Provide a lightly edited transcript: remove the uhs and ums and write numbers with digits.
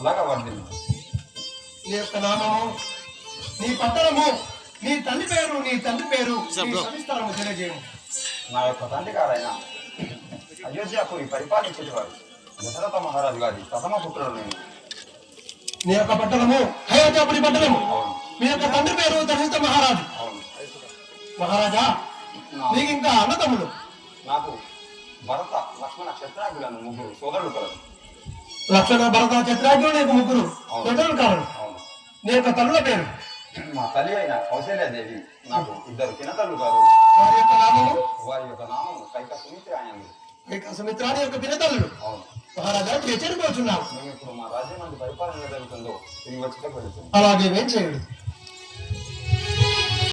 చల్లగా వర్ధిల్లు. నీ యొక్క నామము, నీ పట్టణము, నీ తండ్రి పేరు, నీ సవిస్తారము తెలియజేయము. నా యొక్క తండ్రి గారైన అయోధ్యపురి పరిపాలించేవారు దశరథ మహారాజు గారి ప్రథమ పుత్రుడు నేను. నీ యొక్క పట్టణము అయోధ్యాపురి పట్టణము. అవును మీ యొక్క తండ్రి పేరు దశరథ మహారాజు. అవును. మహారాజా, నీకు ఇంకా అన్నతమ్ములు? నాకు భరత లక్ష్మణ క్షత్రాగ్యులను ముగ్గురు సోదరులు కలరు. లక్ష్మణ, భరత, చిత్రాగ్యులు నీకు ముగ్గురు సోదరులు కావాలి. అవును. నీ యొక్క తల్లుల పేరు? మా తల్లి అయిన కౌశల్యాదేవి నాకు ఇద్దరు పినతల్లు గారు. వారి యొక్క నామము? వారి యొక్క నామం కైక సుమిత్ర అయింది. ఇక సుమిత్రాని యొక్క పినతల్లులు. అవును. మహారాజా, ఎచ్చరిపోతున్నావు. మేము ఇప్పుడు మా రాజ్యం మంది పరిపాలన జరుగుతుందో తిరిగి వచ్చేటప్పుడు అలాగే ఏం చేయడు.